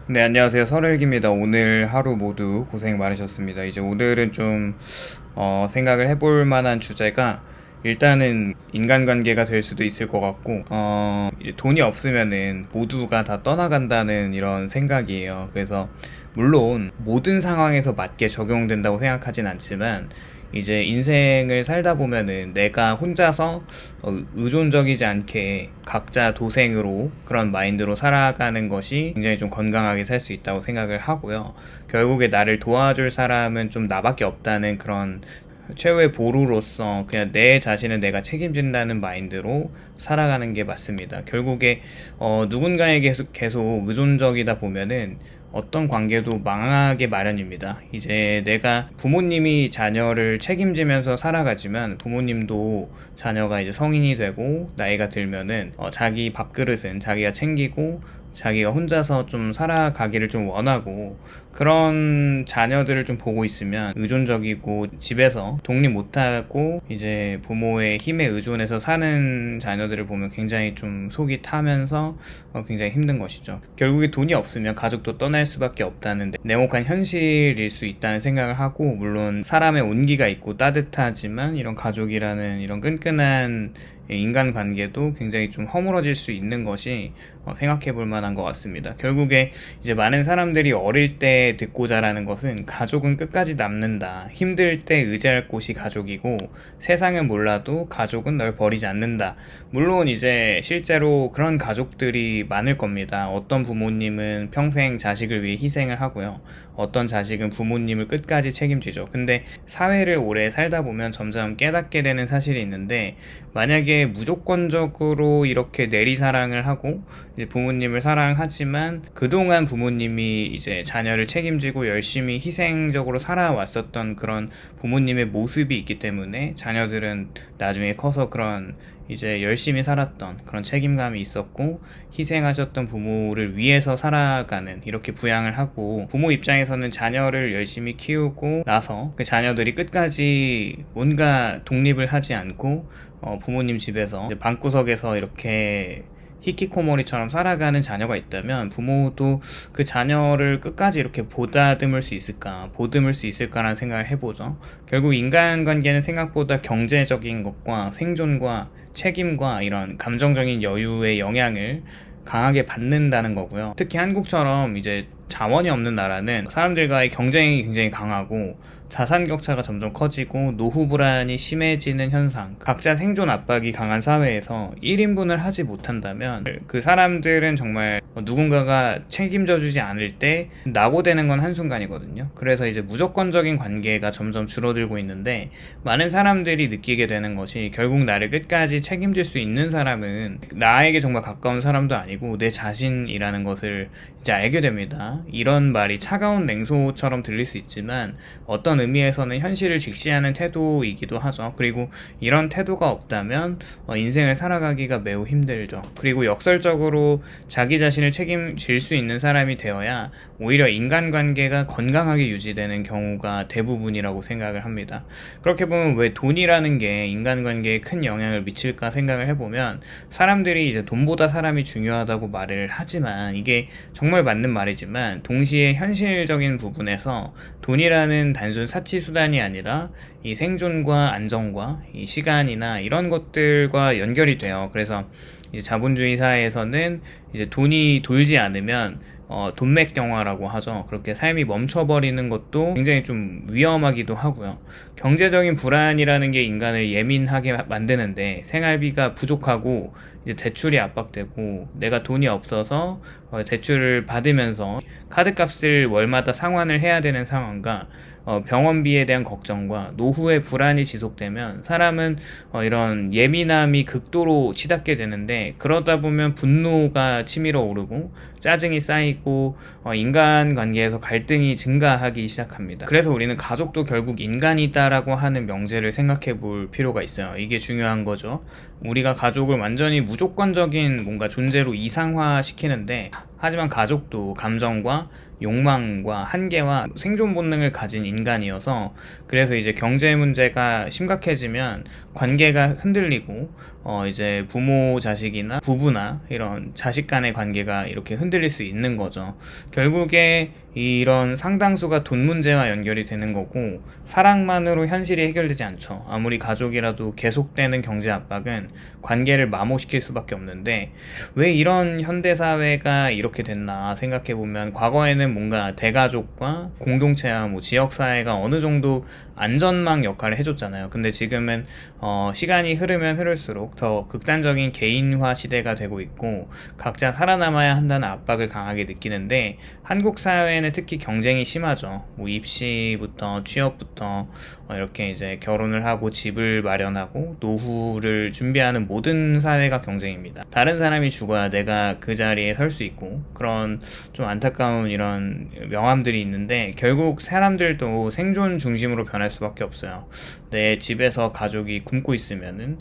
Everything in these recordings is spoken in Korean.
네, 안녕하세요. 설일기입니다. 오늘 하루 모두 고생 많으셨습니다. 이제 오늘은 좀, 생각을 해볼 만한 주제가 일단은 인간관계가 될 수도 있을 것 같고, 이제 돈이 없으면은 모두가 다 떠나간다는 이런 생각이에요. 그래서 물론 모든 상황에서 맞게 적용된다고 생각하진 않지만, 이제 인생을 살다 보면은 내가 혼자서 의존적이지 않게 각자 도생으로 그런 마인드로 살아가는 것이 굉장히 좀 건강하게 살 수 있다고 생각을 하고요. 결국에 나를 도와줄 사람은 좀 나밖에 없다는 그런 최후의 보루로서 그냥 내 자신은 내가 책임진다는 마인드로 살아가는 게 맞습니다. 결국에 누군가에게 계속 의존적이다 보면은 어떤 관계도 망하게 마련입니다. 이제 내가 부모님이 자녀를 책임지면서 살아가지만 부모님도 자녀가 이제 성인이 되고 나이가 들면은 자기 밥그릇은 자기가 챙기고 자기가 혼자서 좀 살아가기를 좀 원하고 그런 자녀들을 좀 보고 있으면 의존적이고 집에서 독립 못하고 이제 부모의 힘에 의존해서 사는 자녀들을 보면 굉장히 좀 속이 타면서 굉장히 힘든 것이죠. 결국에 돈이 없으면 가족도 떠날 수밖에 없다는 냉혹한 현실일 수 있다는 생각을 하고, 물론 사람의 온기가 있고 따뜻하지만 이런 가족이라는 이런 끈끈한 인간관계도 굉장히 좀 허물어질 수 있는 것이 생각해 볼 만한 것 같습니다. 결국에 이제 많은 사람들이 어릴 때 듣고 자라는 것은 가족은 끝까지 남는다. 힘들 때 의지할 곳이 가족이고 세상은 몰라도 가족은 널 버리지 않는다. 물론 이제 실제로 그런 가족들이 많을 겁니다. 어떤 부모님은 평생 자식을 위해 희생을 하고요. 어떤 자식은 부모님을 끝까지 책임지죠. 근데 사회를 오래 살다 보면 점점 깨닫게 되는 사실이 있는데, 만약에 무조건적으로 이렇게 내리사랑을 하고 이제 부모님을 사랑하지만 그동안 부모님이 이제 자녀를 책임지고 열심히 희생적으로 살아왔었던 그런 부모님의 모습이 있기 때문에 자녀들은 나중에 커서 그런 이제 열심히 살았던 그런 책임감이 있었고 희생하셨던 부모를 위해서 살아가는, 이렇게 부양을 하고 부모 입장에서는 자녀를 열심히 키우고 나서 그 자녀들이 끝까지 뭔가 독립을 하지 않고 부모님 집에서 이제 방구석에서 이렇게 히키코모리처럼 살아가는 자녀가 있다면 부모도 그 자녀를 끝까지 이렇게 보다듬을 수 있을까, 보듬을 수 있을까라는 생각을 해보죠. 결국 인간관계는 생각보다 경제적인 것과 생존과 책임과 이런 감정적인 여유의 영향을 강하게 받는다는 거고요. 특히 한국처럼 이제 자원이 없는 나라는 사람들과의 경쟁이 굉장히 강하고 자산 격차가 점점 커지고 노후 불안이 심해지는 현상, 각자 생존 압박이 강한 사회에서 1인분을 하지 못한다면 그 사람들은 정말 누군가가 책임져 주지 않을 때 낙오되는 건 한순간이거든요. 그래서 이제 무조건적인 관계가 점점 줄어들고 있는데, 많은 사람들이 느끼게 되는 것이 결국 나를 끝까지 책임질 수 있는 사람은 나에게 정말 가까운 사람도 아니고 내 자신이라는 것을 이제 알게 됩니다. 이런 말이 차가운 냉소처럼 들릴 수 있지만 어떤 의미에서는 현실을 직시하는 태도이기도 하죠. 그리고 이런 태도가 없다면 인생을 살아가기가 매우 힘들죠. 그리고 역설적으로 자기 자신을 책임질 수 있는 사람이 되어야 오히려 인간관계가 건강하게 유지되는 경우가 대부분이라고 생각을 합니다. 그렇게 보면 왜 돈이라는 게 인간관계에 큰 영향을 미칠까 생각을 해보면, 사람들이 이제 돈보다 사람이 중요하다고 말을 하지만 이게 정말 맞는 말이지만 동시에 현실적인 부분에서 돈이라는 단순 사치 수단이 아니라 이 생존과 안정과 이 시간이나 이런 것들과 연결이 돼요. 그래서 이제 자본주의 사회에서는 이제 돈이 돌지 않으면 돈맥경화라고 하죠. 그렇게 삶이 멈춰버리는 것도 굉장히 좀 위험하기도 하고요. 경제적인 불안이라는 게 인간을 예민하게 만드는데, 생활비가 부족하고 이제 대출이 압박되고 내가 돈이 없어서 대출을 받으면서 카드값을 월마다 상환을 해야 되는 상황과 병원비에 대한 걱정과 노후의 불안이 지속되면 사람은 이런 예민함이 극도로 치닫게 되는데, 그러다 보면 분노가 치밀어 오르고 짜증이 쌓이고 인간관계에서 갈등이 증가하기 시작합니다. 그래서 우리는 가족도 결국 인간이다라고 하는 명제를 생각해 볼 필요가 있어요. 이게 중요한 거죠. 우리가 가족을 완전히 무조건적인 뭔가 존재로 이상화 시키는데 하지만 가족도 감정과 욕망과 한계와 생존 본능을 가진 인간이어서, 그래서 이제 경제 문제가 심각해지면 관계가 흔들리고 이제 부모 자식이나 부부나 이런 자식 간의 관계가 이렇게 흔들릴 수 있는 거죠. 결국에 이런 상당수가 돈 문제와 연결이 되는 거고, 사랑만으로 현실이 해결되지 않죠. 아무리 가족이라도 계속되는 경제 압박은 관계를 마모시킬 수밖에 없는데, 왜 이런 현대사회가 이렇게 됐나 생각해보면, 과거에는 뭔가 대가족과 공동체와 뭐 지역사회가 어느 정도 안전망 역할을 해줬잖아요. 근데 지금은 시간이 흐르면 흐를수록 더 극단적인 개인화 시대가 되고 있고, 각자 살아남아야 한다는 압박을 강하게 느끼는데, 한국 사회는 특히 경쟁이 심하죠. 뭐 입시부터 취업부터 이렇게 이제 결혼을 하고 집을 마련하고 노후를 준비하는 모든 사회가 경쟁입니다. 다른 사람이 죽어야 내가 그 자리에 설 수 있고, 그런 좀 안타까운 이런 명암들이 있는데, 결국 사람들도 생존 중심으로 변할 수밖에 없어요. 내 집에서 가족이 굶고 있으면은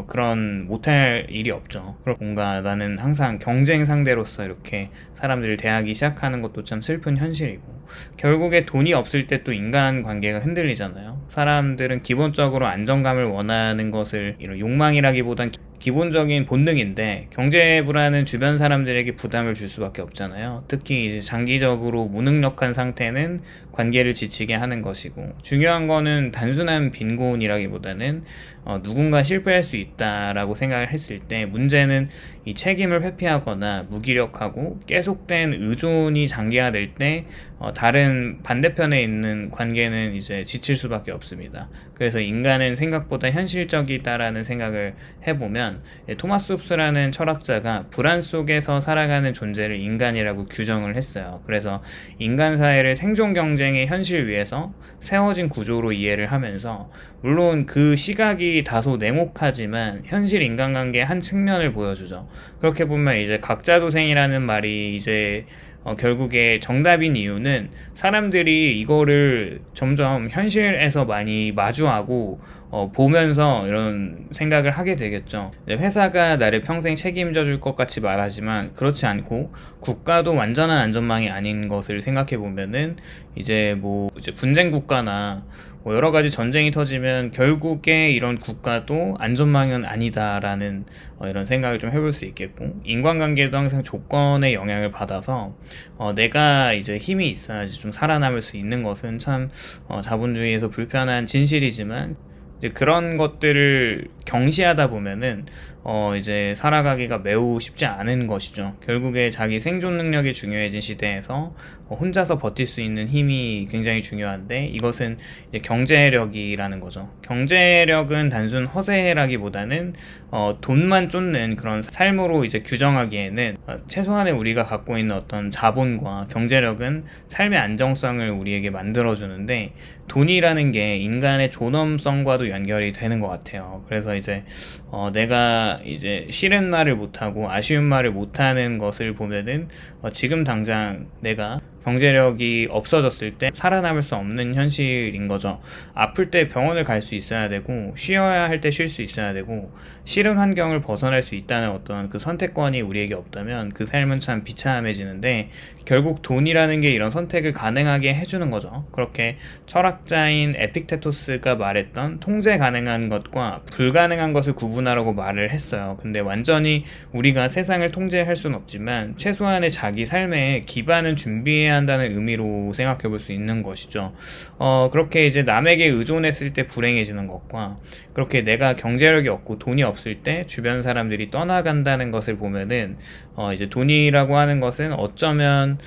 그런 못할 일이 없죠. 그리고 뭔가 나는 항상 경쟁 상대로서 이렇게 사람들을 대하기 시작하는 것도 참 슬픈 현실이고, 결국에 돈이 없을 때 또 인간 관계가 흔들리잖아요. 사람들은 기본적으로 안정감을 원하는 것을 이런 욕망이라기보단 기본적인 본능인데, 경제 불안은 주변 사람들에게 부담을 줄 수밖에 없잖아요. 특히 이제 장기적으로 무능력한 상태는 관계를 지치게 하는 것이고, 중요한 거는 단순한 빈곤이라기보다는 누군가 실패할 수 있다라고 생각을 했을 때, 문제는 이 책임을 회피하거나 무기력하고 계속된 의존이 장기화될 때 다른 반대편에 있는 관계는 이제 지칠 수밖에 없습니다. 그래서 인간은 생각보다 현실적이다라는 생각을 해보면, 토마스 홉스라는 철학자가 불안 속에서 살아가는 존재를 인간이라고 규정을 했어요. 그래서 인간 사회를 생존 경쟁의 현실 위에서 세워진 구조로 이해를 하면서, 물론 그 시각이 다소 냉혹하지만 현실 인간관계의 한 측면을 보여주죠. 그렇게 보면 이제 각자도생이라는 말이 이제 결국에 정답인 이유는, 사람들이 이거를 점점 현실에서 많이 마주하고 보면서 이런 생각을 하게 되겠죠. 회사가 나를 평생 책임져 줄 것 같이 말하지만 그렇지 않고, 국가도 완전한 안전망이 아닌 것을 생각해 보면은, 이제 분쟁 국가나 뭐 여러 가지 전쟁이 터지면 결국에 이런 국가도 안전망은 아니다라는 이런 생각을 좀 해볼 수 있겠고, 인간관계도 항상 조건의 영향을 받아서 내가 이제 힘이 있어야지 좀 살아남을 수 있는 것은 참 자본주의에서 불편한 진실이지만, 이제 그런 것들을 경시하다 보면은 이제 살아가기가 매우 쉽지 않은 것이죠. 결국에 자기 생존 능력이 중요해진 시대에서 혼자서 버틸 수 있는 힘이 굉장히 중요한데, 이것은 이제 경제력이라는 거죠. 경제력은 단순 허세라기보다는 돈만 쫓는 그런 삶으로 이제 규정하기에는, 최소한의 우리가 갖고 있는 어떤 자본과 경제력은 삶의 안정성을 우리에게 만들어주는데, 돈이라는 게 인간의 존엄성과도 연결이 되는 것 같아요. 그래서 이제 내가 이제 싫은 말을 못하고 아쉬운 말을 못하는 것을 보면은 지금 당장 내가 경제력이 없어졌을 때 살아남을 수 없는 현실인 거죠. 아플 때 병원을 갈 수 있어야 되고, 쉬어야 할 때 쉴 수 있어야 되고, 싫은 환경을 벗어날 수 있다는 어떤 그 선택권이 우리에게 없다면 그 삶은 참 비참해지는데, 결국 돈이라는 게 이런 선택을 가능하게 해주는 거죠. 그렇게 철학자인 에픽테토스가 말했던 통제 가능한 것과 불가능한 것을 구분하라고 말을 했어요. 근데 완전히 우리가 세상을 통제할 수는 없지만 최소한의 자기 삶의 기반은 준비해야 한다는 의미로 생각해 볼 수 있는 것이죠. 그렇게 이제 남에게 의존했을 때 불행해지는 것과, 그렇게 내가 경제력이 없고 돈이 없을 때 주변 사람들이 떠나간다는 것을 보면은 이제 돈이라고 하는 것은 어쩌면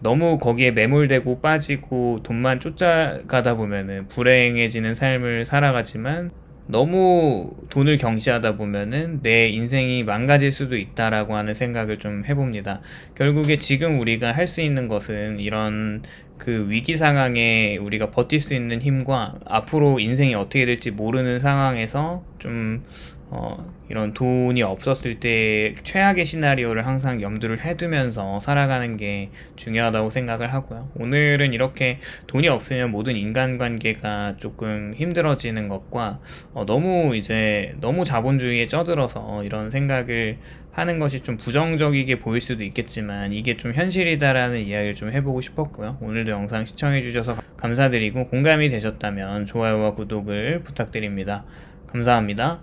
너무 거기에 매몰되고 빠지고 돈만 쫓아가다 보면은 불행해지는 삶을 살아가지만, 너무 돈을 경시하다 보면은 내 인생이 망가질 수도 있다라고 하는 생각을 좀 해봅니다. 결국에 지금 우리가 할 수 있는 것은 이런 그 위기 상황에 우리가 버틸 수 있는 힘과, 앞으로 인생이 어떻게 될지 모르는 상황에서 좀 이런 돈이 없었을 때 최악의 시나리오를 항상 염두를 해두면서 살아가는 게 중요하다고 생각을 하고요. 오늘은 이렇게 돈이 없으면 모든 인간관계가 조금 힘들어지는 것과 너무 자본주의에 쩌들어서 이런 생각을 하는 것이 좀 부정적이게 보일 수도 있겠지만 이게 좀 현실이다라는 이야기를 좀 해보고 싶었고요. 오늘도 영상 시청해주셔서 감사드리고 공감이 되셨다면 좋아요와 구독을 부탁드립니다. 감사합니다.